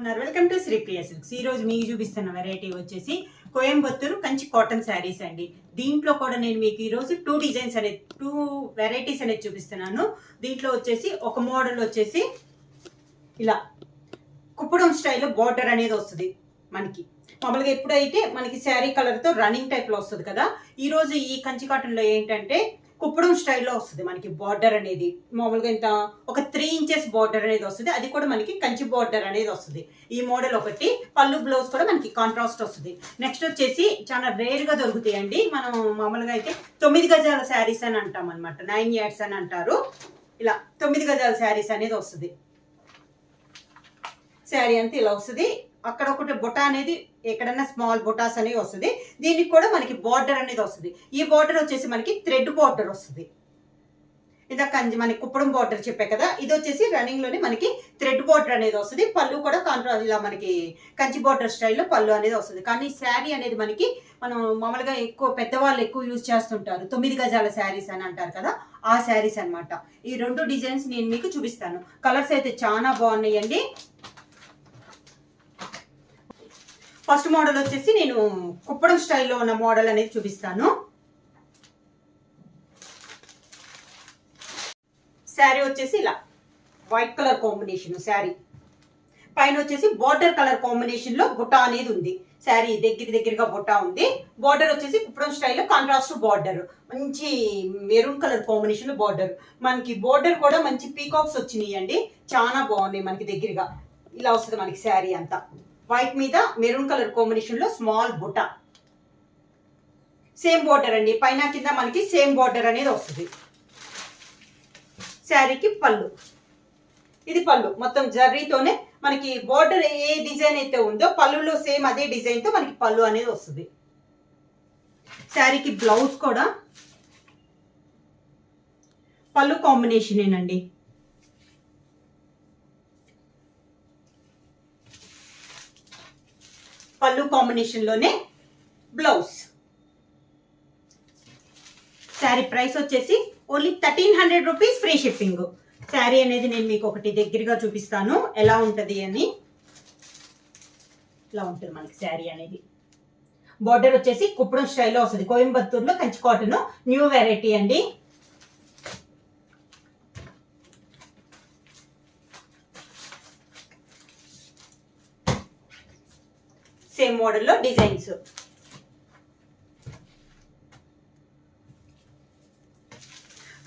Welcome to Sri Priya silks. ఈ రోజు మీకు చూపిస్తున్న వెరైటీ వచ్చేసి కోయంబత్తూరు కంచి కాటన్ శారీస్ అండి. దీంట్లో కూడా నేను మీకు ఈ రోజు టూ వెరైటీస్ అనేది చూపిస్తున్నాను. దీంట్లో వచ్చేసి ఒక మోడల్ వచ్చేసి ఇలా కుప్పడం స్టైల్లో బార్డర్ అనేది వస్తుంది. మనకి మామూలుగా ఎప్పుడైతే మనకి శారీ కలర్ తో రన్నింగ్ టైప్ లో వస్తుంది కదా, ఈ రోజు ఈ కంచి కాటన్ లో ఏంటంటే కుప్పడం స్టైల్లో వస్తుంది. మనకి బార్డర్ అనేది మామూలుగా ఇంత ఒక 3 ఇంచెస్ బార్డర్ అనేది వస్తుంది. అది కూడా మనకి కంచి బార్డర్ అనేది వస్తుంది. ఈ మోడల్ ఒకటి. పళ్ళు బ్లౌజ్ కూడా మనకి కాంట్రాస్ట్ వస్తుంది. నెక్స్ట్ వచ్చేసి చాలా రేర్ గా దొరుకుతాయండి. మనం మామూలుగా అయితే 9 గజాల శారీస్ అని అంటాం అనమాట. 9 yards అని అంటారు. ఇలా 9 గజాల శారీస్ అనేది వస్తుంది. శారీ అంతా ఇలా వస్తుంది. అక్కడ ఒకటి బుట్ట అనేది ఎక్కడన్నా స్మాల్ బుటాస్ అనేవి వస్తుంది. దీనికి కూడా మనకి బార్డర్ అనేది వస్తుంది. ఈ బార్డర్ వచ్చేసి మనకి థ్రెడ్ బార్డర్ వస్తుంది. ఇందాక మనకి కుప్పడం బార్డర్ చెప్పే కదా, ఇది వచ్చేసి రన్నింగ్ లోనే మనకి థ్రెడ్ బార్డర్ అనేది వస్తుంది. పళ్ళు కూడా కాంట్రాస్ట్ ఇలా మనకి కంచి బార్డర్ స్టైల్లో పళ్ళు అనేది వస్తుంది. కానీ శారీ అనేది మనకి మనం మామూలుగా ఎక్కువ పెద్దవాళ్ళు ఎక్కువ యూజ్ చేస్తుంటారు. 9 గజాల శారీస్ అని అంటారు కదా, ఆ శారీస్ అనమాట. ఈ 2 డిజైన్స్ నేను మీకు చూపిస్తాను. కలర్స్ అయితే చాలా బాగున్నాయండి. ఫస్ట్ మోడల్ వచ్చేసి నేను కుప్పడం స్టైల్లో ఉన్న మోడల్ అనేది చూపిస్తాను. శారీ వచ్చేసి ఇలా వైట్ కలర్ కాంబినేషన్ శారీ పైన వచ్చేసి బార్డర్ కలర్ కాంబినేషన్ లో బుట్ట అనేది ఉంది. శారీ దగ్గరగా బుట్ట ఉంది. బార్డర్ వచ్చేసి కుప్పడం స్టైల్లో కాంట్రాస్ట్ బార్డర్, మంచి మెరూన్ కలర్ కాంబినేషన్ లో బార్డర్. మనకి బార్డర్ కూడా మంచి పీకాక్స్ వచ్చినాయి అండి. చాలా బాగున్నాయి. మనకి దగ్గరగా ఇలా వస్తుంది మనకి శారీ అంతా. వైట్ మీద మెరూన్ కలర్ కాంబినేషన్ లో స్మాల్ బుట్ట, సేమ్ బార్డర్ అండి. పైన కింద మనకి సేమ్ బార్డర్ అనేది వస్తుంది. శారీకి పళ్ళు, ఇది పళ్ళు మొత్తం జర్రీతోనే మనకి బార్డర్ ఏ డిజైన్ అయితే ఉందో పళ్ళులో సేమ్ అదే డిజైన్ తో మనకి పళ్ళు అనేది వస్తుంది. శారీకి బ్లౌజ్ కూడా పళ్ళు కాంబినేషన్ ఏనండి. పళ్ళు కాంబినేషన్ లోనే బ్లౌజ్. శారీ ప్రైస్ వచ్చేసి only 1300 rupees, free shipping. Sari అనేది నేను మీకు ఒకటి దగ్గరగా చూపిస్తాను ఎలా ఉంటది అని. ఇలా ఉంటుంది మనకి శారీ అనేది. బార్డర్ వచ్చేసి కుప్పడం స్టైల్లో వస్తుంది. కోయంబత్తూరులో కంచి కాటన్ న్యూ వెరైటీ అండి. సేమ్ మోడల్లో డిజైన్స్.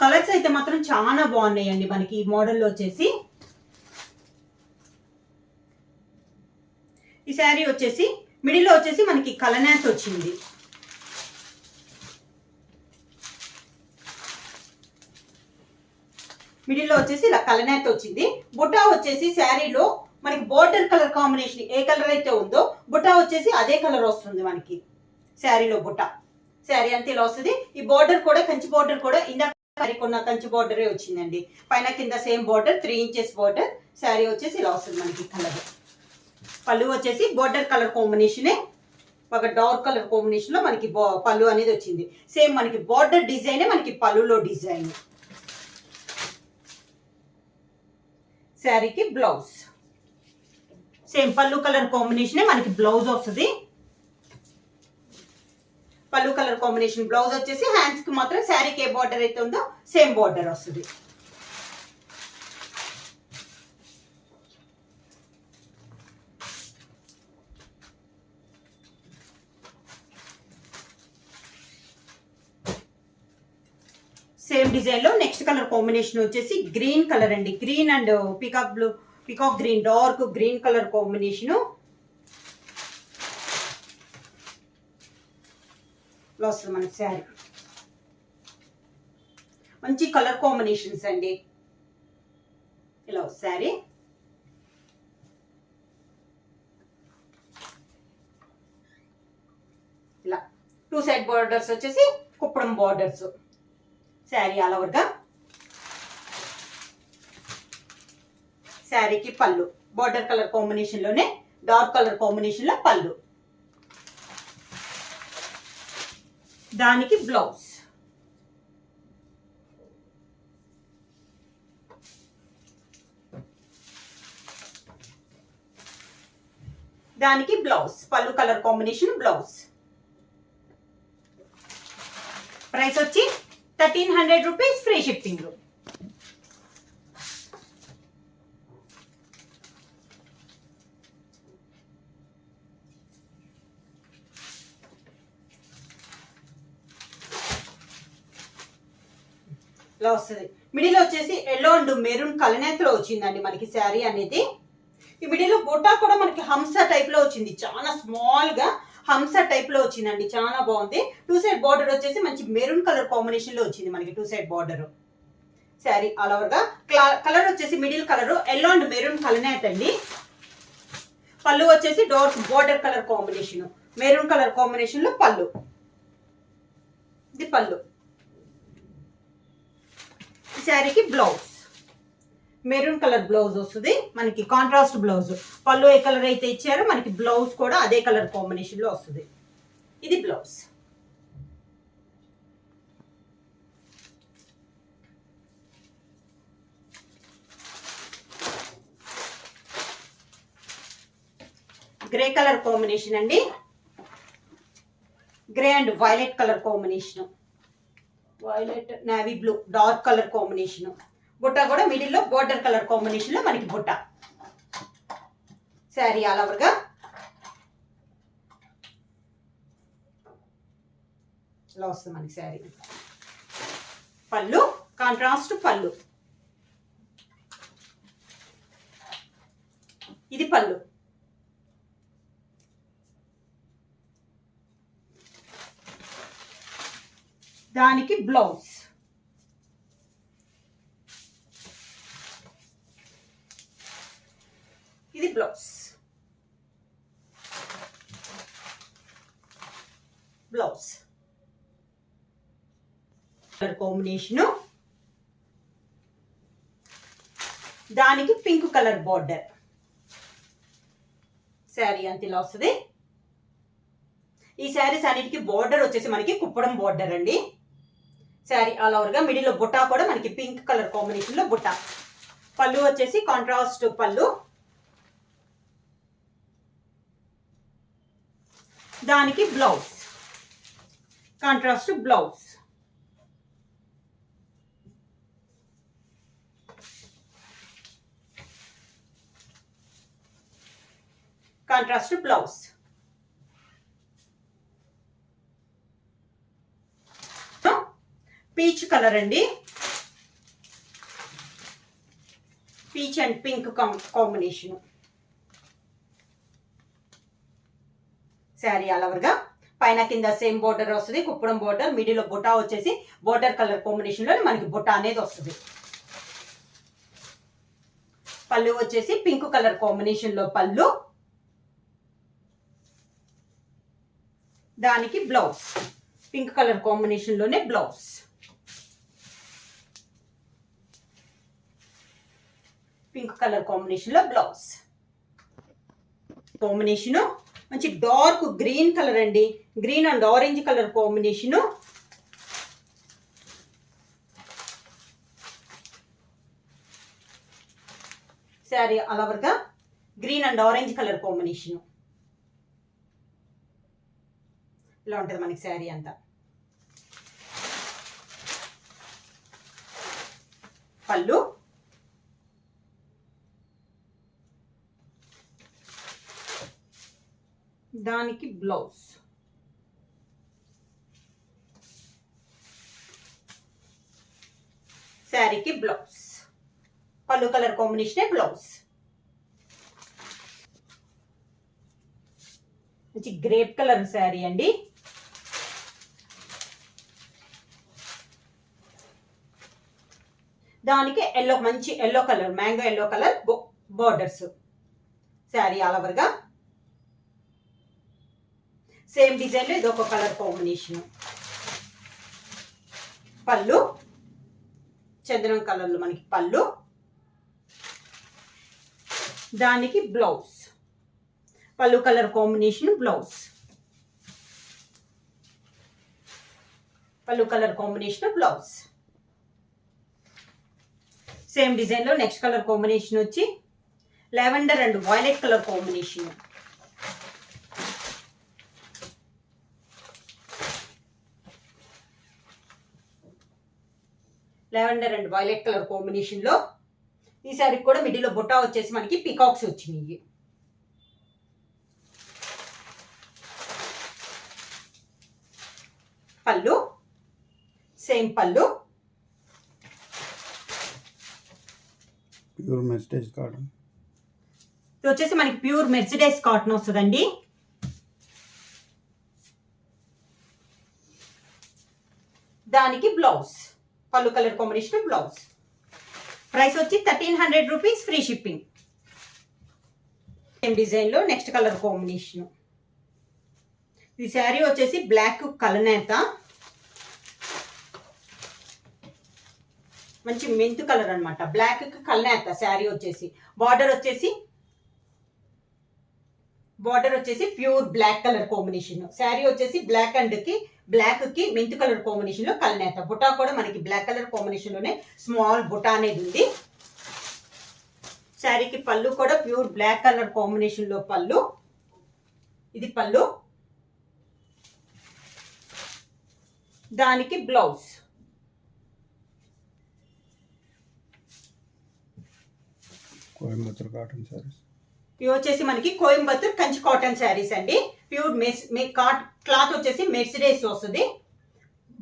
కలర్స్ అయితే మాత్రం చాలా బాగున్నాయండి. మనకి ఈ మోడల్లో వచ్చేసి ఈ శారీ వచ్చేసి మిడిల్లో వచ్చేసి మనకి కలనాథ్ వచ్చింది. మిడిల్లో వచ్చేసి ఇలా కలనాథ్ వచ్చింది. బుట్టా వచ్చేసి శారీలో మనకి బోర్డర్ కలర్ కాంబినేషన్ ఏ కలర్ అయితే ఉందో బుట్టా వచ్చేసి అదే కలర్ వస్తుంది మనకి శారీలో బుట్ట. శారీ అంతా ఇలా వస్తుంది. ఈ బోర్డర్ కూడా కంచి బోర్డర్ కూడా ఇందాక కొన్న కంచి బోర్డరే వచ్చిందండి. పైన కింద same border 3 inches border. Sari వచ్చేసి ఇలా వస్తుంది మనకి కలర్. పళ్ళు వచ్చేసి బోర్డర్ కలర్ కాంబినేషనే ఒక డార్క్ కలర్ కాంబినేషన్ లో మనకి పళ్ళు అనేది వచ్చింది. సేమ్ మనకి బోర్డర్ డిజైనే మనకి పళ్ళులో డిజైన్. శారీకి బ్లౌజ్ సేమ్ పళ్ళు కలర్ కాంబినేషన్ మనకి బ్లౌజ్ వస్తుంది. పళ్ళు కలర్ కాంబినేషన్ బ్లౌజ్ వచ్చేసి హ్యాండ్స్ కి మాత్రం శారీకి ఏ బార్డర్ అయితే ఉందో సేమ్ బార్డర్ వస్తుంది. సేమ్ డిజైన్ లో నెక్స్ట్ కలర్ కాంబినేషన్ వచ్చేసి గ్రీన్ కలర్ అండి. Green and peacock green, dark green colour combination వస్తుంది మనకి శారీ. మంచి కలర్ కాంబినేషన్స్ అండి. ఇలా శారీ ఇలా 2 సైడ్ బార్డర్స్ వచ్చేసి Kuppadam borders. Sari all over గా. శారీకి పళ్ళు బార్డర్ కలర్ కాంబినేషన్ లోనే డార్క్ కలర్ కాంబినేషన్ లో పళ్ళు, దానికి బ్లౌజ్. దానికి బ్లౌజ్, పళ్ళు కలర్ కాంబినేషన్ బ్లౌజ్. ప్రైస్ వచ్చి 1300 రూపీస్, ఫ్రీ షిప్పింగ్. ఇలా వస్తుంది. మిడిల్ వచ్చేసి ఎల్లో అండ్ మెరూన్ కలనేతలో వచ్చిందండి మనకి శారీ అనేది. ఈ మిడిల్ బొటా కూడా మనకి హంస టైప్ లో వచ్చింది, చాలా స్మాల్ గా హంస టైప్ లో వచ్చిందండి, చాలా బాగుంది. 2 సైడ్ బార్డర్ వచ్చేసి మంచి మెరూన్ కలర్ కాంబినేషన్ లో వచ్చింది మనకి 2 side border. Sari all over గా కలర్ వచ్చేసి middle colour yellow and maroon కలనేత అండి. పళ్ళు వచ్చేసి dark border colour combination, maroon colour combination లో పళ్ళు. ఇది పళ్ళు. ఈ శారీకి బ్లౌజ్ మెరూన్ కలర్ బ్లౌజ్ వస్తుంది మనకి, కాంట్రాస్ట్ బ్లౌజ్. పళ్ళు ఏ కలర్ అయితే ఇచ్చారో మనకి బ్లౌజ్ కూడా అదే కలర్ కాంబినేషన్ లో వస్తుంది. ఇది బ్లౌజ్. గ్రే కలర్ కాంబినేషన్ అండి, grey and violet colour combination, violet navy blue dark colour combination. బుట్ట కూడా మిడిల్ లో బోర్డర్ కలర్ కాంబినేషన్ లో మనకి బుట్ట. శారీ ఆల్ ఓవర్ గా ఇలా వస్తుంది మనకి శారీ. పళ్ళు కాంట్రాస్ట్ పళ్ళు. ఇది పళ్ళు. దానికి బ్లౌజ్. ఇది బ్లౌజ్. బ్లౌజ్ కలర్ కాంబినేషన్, దానికి పింక్ కలర్ బార్డర్. శారీ అంత ఇలా వస్తుంది. ఈ శారీస్ అన్నిటికీ బార్డర్ వచ్చేసి మనకి కుప్పడం బార్డర్ అండి. శారీ ఆల్ ఓవర్ గా మిడిల్ లో బుట్టా కూడా మనకి పింక్ కలర్ కాంబినేషన్ లో బుట్ట. పళ్ళు వచ్చేసి కాంట్రాస్ట్ పళ్ళు, దానికి blouse contrast blouse. Contrast blouse. Peach colour అండి, peach and pink combination. Sari all over గా పైన కింద సేమ్ బోర్డర్ వస్తుంది, కుప్పడం బోర్డర్. మిడిల్ లో బుటా వచ్చేసి బోర్డర్ కలర్ కాంబినేషన్ లో మనకి బుటా అనేది వస్తుంది. పళ్ళు వచ్చేసి పింక్ కలర్ కాంబినేషన్ లో పళ్ళు, దానికి బ్లౌజ్ పింక్ కలర్ కాంబినేషన్ లోనే బ్లౌజ్. పింక్ కలర్ కాంబినేషన్ లో బ్లౌజ్. కాంబినేషన్ మంచి డార్క్ గ్రీన్ కలర్ అండి, green and orange colour combination. Sari all over గా green and orange colour combination. ఇలా ఉంటుంది మనకి శారీ అంతా. పళ్ళు, దానికి బ్లౌజ్. శారీకి బ్లౌజ్, పళ్ళు కలర్ కాంబినేషన్ బ్లౌజ్. మంచి గ్రేప్ కలర్ శారీ అండి. దానికి ఎల్లో, మంచి yellow colour, mango yellow colour borders. Sari all over గా సేమ్ డిజైన్ లో ఇదొక కలర్ కాంబినేషన్. పళ్ళు చంద్రం కలర్ లో మనకి పళ్ళు, దానికి బ్లౌజ్. పళ్ళు కలర్ కాంబినేషన్ బ్లౌజ్, పళ్ళు colour combination blouse. Same design లో నెక్స్ట్ కలర్ కాంబినేషన్ వచ్చి lavender and violet colour combination. Lavender and violet colour combination లో. ఈ శారీకి కూడా మిడిల్ లో బుట్టా వచ్చేసి మనకి పికాక్స్ వచ్చినాయి. పళ్ళు సేమ్ పళ్ళు, ప్యూర్ మెర్సిడైజ్ కాటన్. ఇది వచ్చేసి మనకి ప్యూర్ మెర్సిడైజ్ కాటన్ వస్తుందండి. దానికి బ్లౌజ్ పళ్ళు కలర్ కాంబినేషన్ బ్లౌజ్. ప్రైస్ వచ్చి 1300 rupees, free shipping. Same design లో నెక్స్ట్ కలర్ కాంబినేషన్. ఈ శారీ వచ్చేసి బ్లాక్ కలనేత, మంచి మెంతు కలర్ అన్నమాట. బ్లాక్ కలనేత శారీ వచ్చేసి బార్డర్ వచ్చేసి pure black colour combination. Sari వచ్చేసి బ్లాక్ కి మెంతు కలర్ కాంబినేషన్ లో కలనేత. బుటా కూడా మనకి బ్లాక్ కలర్ కాంబినేషన్ లోనే స్మాల్ బుటా అనేది ఉంది. శారీకి పళ్ళు కూడా ప్యూర్ బ్లాక్ కలర్ కాంబినేషన్ లో పళ్ళు. ఇది పళ్ళు, దానికి బ్లౌజ్. కోయంబత్తూర్ కాటన్ శారీస్. ఇవి వచ్చేసి మనకి కోయంబత్తూర్ కంచి కాటన్ శారీస్ అండి. ప్యూర్ క్లాత్ వచ్చేసి మెర్సిడైజ్ వస్తుంది.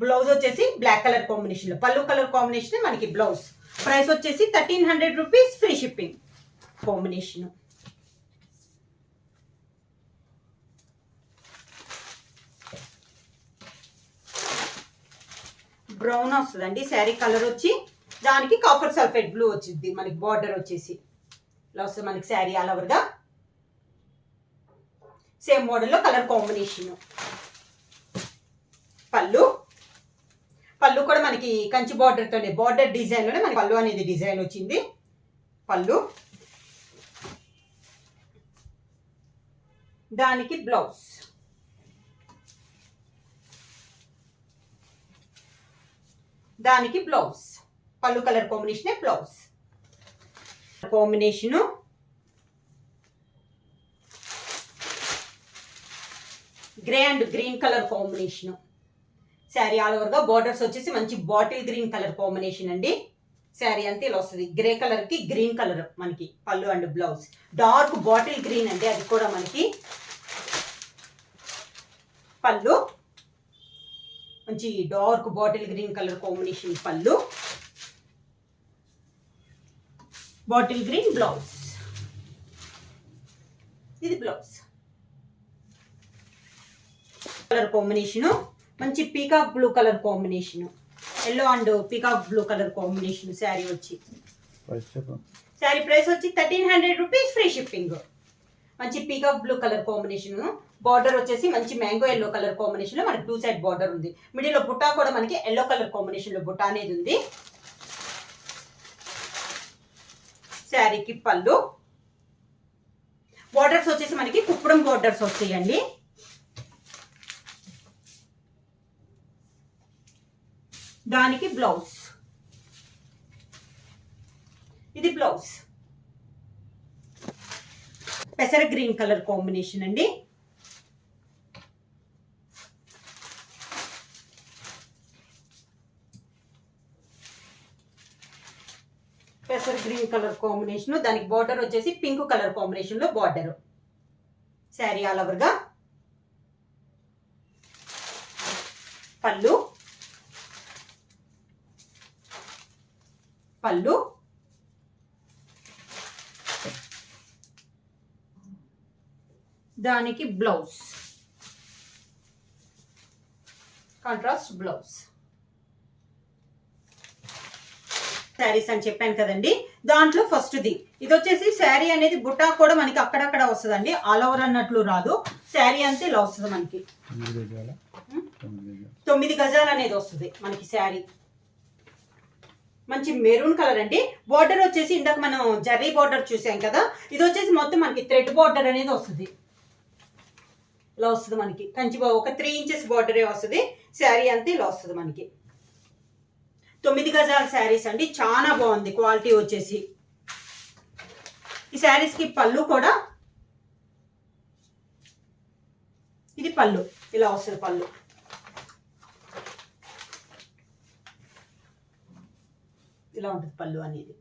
బ్లౌజ్ వచ్చేసి బ్లాక్ కలర్ కాంబినేషన్ లో, పళ్ళు కలర్ కాంబినేషన్ మనకి బ్లౌజ్. ప్రైస్ వచ్చేసి 1300 rupees, free shipping. Combination brown వస్తుందండి శారీ కలర్ వచ్చి. దానికి కాపర్ సల్ఫేట్ బ్లూ వచ్చింది మనకి. బార్డర్ వచ్చేసి ఇలా వస్తుంది మనకి శారీ ఆల్ ఓవర్ గా. సేమ్ మోడల్లో కలర్ కాంబినేషన్. పళ్ళు కూడా మనకి కంచి బార్డర్ తోనే, బార్డర్ డిజైన్ లోనే మనకి పళ్ళు అనేది డిజైన్ వచ్చింది. పళ్ళు, దానికి బ్లౌజ్. పళ్ళు colour combination blouse. Combination grey and green colour combination. Sari all over గా బార్డర్స్ వచ్చేసి మంచి బాటిల్ గ్రీన్ కలర్ కాంబినేషన్ అండి. శారీ అంతా ఇలా వస్తుంది. గ్రే కలర్ కి గ్రీన్ కలర్ మనకి పళ్ళు and blouse. Dark bottle green అండి అది కూడా మనకి. పళ్ళు మంచి dark bottle green colour combination పళ్ళు, బాటిల్ గ్రీన్ బ్లౌజ్. ఇది బ్లౌజ్. కలర్ కాంబినేషన్ మంచి peacock blue colour combination, yellow and peacock blue colour combination. Sari వచ్చి శారీ ప్రైస్ వచ్చి 1300 రూపీస్, ఫ్రీ షిప్పింగ్. మంచి peacock blue colour combination. Border వచ్చేసి మంచి మ్యాంగో ఎల్లో కలర్ కాంబినేషన్ లో మనకి 2 సైడ్ బార్డర్ ఉంది. మిడిల్ లో బుట్టా కూడా మనకి ఎల్లో కలర్ కాంబినేషన్ లో బుట్టా అనేది ఉంది. శారీకి పళ్ళు, బార్డర్స్ వచ్చేసి మనకి కుప్పడం బార్డర్స్ వస్తాయండి. దానికి బ్లౌజ్. ఇది బ్లౌజ్. పెసర గ్రీన్ కలర్ కాంబినేషన్ అండి. పెసర గ్రీన్ కలర్ కాంబినేషన్. దానికి బార్డర్ వచ్చేసి పింక్ కలర్ కాంబినేషన్ లో బార్డర్. శారీ ఆల్ ఓవర్ గా. పళ్ళు, దానికి బ్లౌజ్, కాంట్రాస్ట్ బ్లౌజ్. శారీస్ అని చెప్పాను కదండి. దాంట్లో ఫస్ట్ ఇది వచ్చేసి శారీ అనేది బుట్టా కూడా మనకి అక్కడక్కడ వస్తుందండి. ఆల్ ఓవర్ అన్నట్లు రాదు. శారీ అంతే ఇలా వస్తుంది మనకి. 9 గజాలు అనేది వస్తుంది మనకి శారీ. మంచి మెరూన్ కలర్ అండి. బార్డర్ వచ్చేసి ఇందాక మనం జరీ బార్డర్ చూసాం కదా, ఇది వచ్చేసి మొత్తం మనకి థ్రెడ్ బార్డర్ అనేది వస్తుంది. ఇలా వస్తుంది మనకి. కంచి ఒక 3 ఇంచెస్ బార్డరే వస్తుంది. శారీ అంతా ఇలా వస్తుంది మనకి. 9 గజాల శారీస్ అండి. చాలా బాగుంది క్వాలిటీ వచ్చేసి. ఈ శారీస్ కి పళ్ళు కూడా ఇది పళ్ళు ఇలా వస్తుంది. పళ్ళు ఇలా ఉంటుంది పళ్ళు అనేది.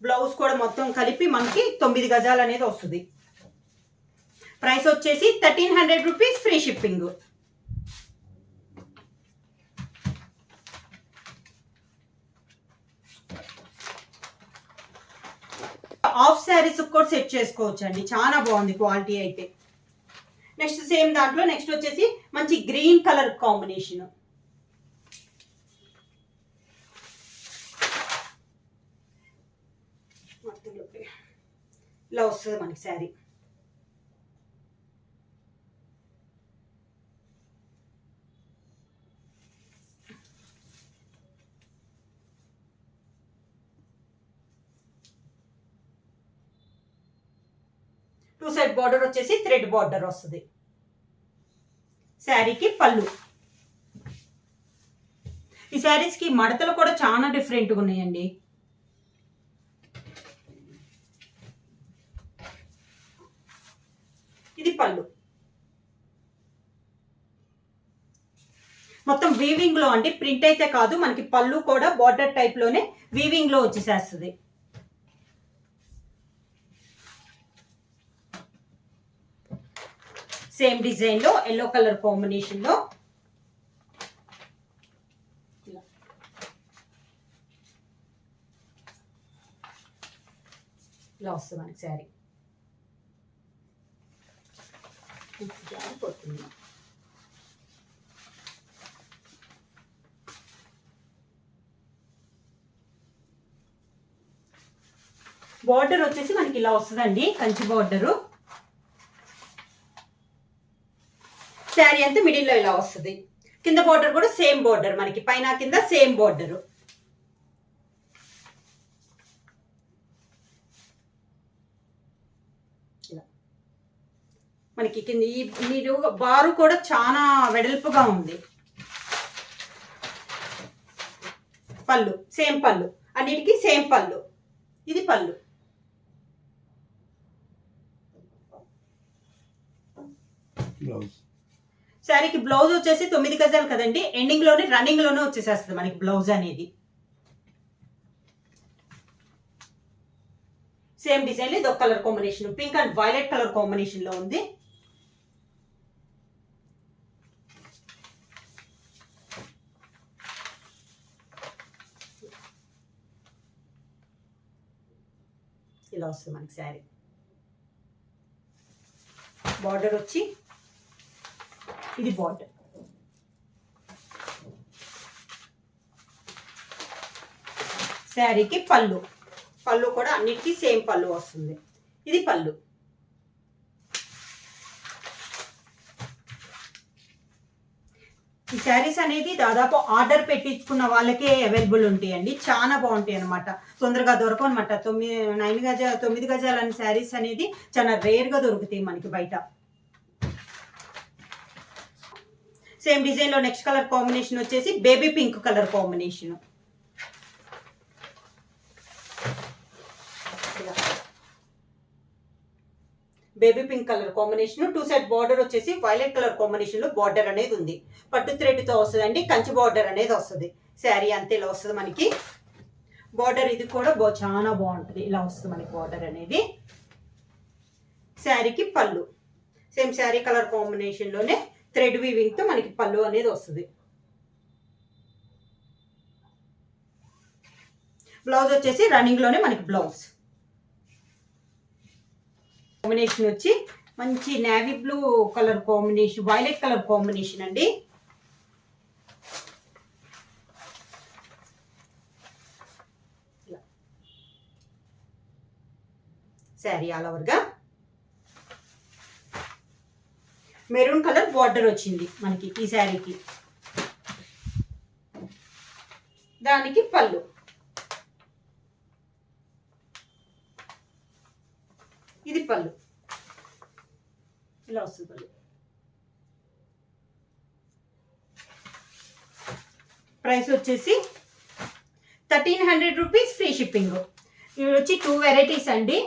బ్లౌజ్ కూడా మొత్తం కలిపి మనకి 9 గజాలు అనేది వస్తుంది. ప్రైస్ వచ్చేసి 1300 rupees, free shipping. Half saris కూడా సెట్ చేసుకోవచ్చు అండి, చాలా బాగుంది క్వాలిటీ అయితే. నెక్స్ట్ సేమ్ దాంట్లో నెక్స్ట్ వచ్చేసి మంచి గ్రీన్ కలర్ కాంబినేషన్. ఇలా వస్తుంది మనకి శారీ. టూ సైడ్ బార్డర్ వచ్చేసి థ్రెడ్ బార్డర్ వస్తుంది. శారీకి పళ్ళు. ఈ శారీస్ కి మడతలు కూడా చాలా డిఫరెంట్గా ఉన్నాయండి. ఇది పళ్ళు. మొత్తం వీవింగ్ లో అంటే ప్రింట్ అయితే కాదు, మనకి పళ్ళు కూడా బార్డర్ టైప్ లోనే వీవింగ్ లో వచ్చేసేస్తుంది. సేమ్ డిజైన్ లో ఎల్లో కలర్ కాంబినేషన్ లో ఇలా వస్తుంది మనకి శారీ. బార్డర్ వచ్చేసి మనకి ఇలా వస్తుందండి, కంచి బార్డరు. శారీ అంతా మిడిల్ లో ఇలా వస్తుంది. కింద బార్డర్ కూడా సేమ్ బార్డర్, మనకి పైన కింద సేమ్ బార్డర్. మనకి కింద ఈ మీరు బారు కూడా చాలా వెడల్పుగా ఉంది. పళ్ళు సేమ్ పళ్ళు, అన్నిటికీ సేమ్ పళ్ళు. ఇది పళ్ళు. శారీకి బ్లౌజ్ వచ్చేసి 9 గజాలు కదండి, ఎండింగ్ లోనే రన్నింగ్ లోనే వచ్చేసేస్తుంది మనకి బ్లౌజ్ అనేది. సేమ్ డిజైన్ లో ఇది ఒక colour combination, pink and violet colour combination లో ఉంది. ఇలా వస్తుంది మనకి శారీ. బార్డర్ వచ్చి ఇది బార్డర్. శారీకి పళ్ళు. పళ్ళు కూడా అన్నిటికీ సేమ్ పళ్ళు వస్తుంది. ఇది పళ్ళు. ఈ శారీస్ అనేది దాదాపు ఆర్డర్ పెట్టించుకున్న వాళ్ళకే అవైలబుల్ ఉంటాయండి, చాలా బాగుంటాయి అనమాట. తొందరగా దొరకవు అనమాట. 9 గజాల శారీస్ అనేది చాలా రేర్ గా దొరుకుతాయి మనకి బయట. సేమ్ డిజైన్ లో నెక్స్ట్ కలర్ కాంబినేషన్ వచ్చేసి baby pink colour combination. Baby pink colour combination. Two side border వచ్చేసి వైలెట్ కలర్ కాంబినేషన్ లో బార్డర్ అనేది ఉంది. పట్టు థ్రెడ్ తో వస్తుందండి, కంచి బార్డర్ అనేది వస్తుంది. శారీ అంతే ఇలా వస్తుంది మనకి. బార్డర్ ఇది కూడా చాలా బాగుంటుంది, ఇలా వస్తుంది మనకి బార్డర్ అనేది. శారీకి పళ్ళు సేమ్ శారీ కలర్ కాంబినేషన్ లోనే థ్రెడ్ వీవింగ్ తో మనకి పళ్ళు అనేది వస్తుంది. బ్లౌజ్ వచ్చేసి రన్నింగ్ లోనే మనకి బ్లౌజ్. కాంబినేషన్ వచ్చి మంచి navy blue colour combination, violet colour combination అండి. శారీ ఆల్ ఓవర్ గా మెరూన్ కలర్ బార్డర్ వచ్చింది మనకి ఈ శారీకి. దానికి పళ్ళు. ఇది పళ్ళు, ఇలా వస్తుంది పళ్ళు. ప్రైస్ వచ్చేసి 1300 రూపీస్, ఫ్రీ షిప్పింగ్. ఇవి వచ్చి 2 వెరైటీస్ అండి.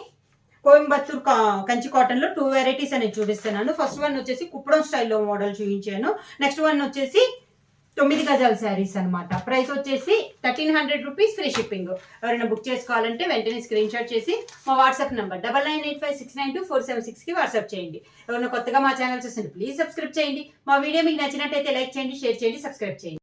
కోయంబత్తూర్ కంచి కాటన్ లో 2 వెరైటీస్ అనేది చూపిస్తున్నాను. ఫస్ట్ వన్ వచ్చేసి కుప్పడం స్టైల్లో మోడల్ చూపించాను. నెక్స్ట్ వన్ వచ్చేసి 9 గజాల శారీస్ అనమాట. ప్రైస్ వచ్చేసి 1300 రూపీస్, ఫ్రీ షిప్పింగ్. ఎవరైనా బుక్ చేసుకోవాలంటే వెంటనే స్క్రీన్ షాట్ చేసి మా వాట్సాప్ నెంబర్ 9985692476కి వాట్సాప్ చేయండి. ఎవరైనా కొత్తగా మా ఛానల్ చూస్తుంటే ప్లీజ్ సబ్స్క్రైబ్ చేయండి. మా వీడియో మీకు నచ్చినట్టయితే లైక్ చేయండి, షేర్ చేయండి, సబ్స్క్రైబ్ చేయండి.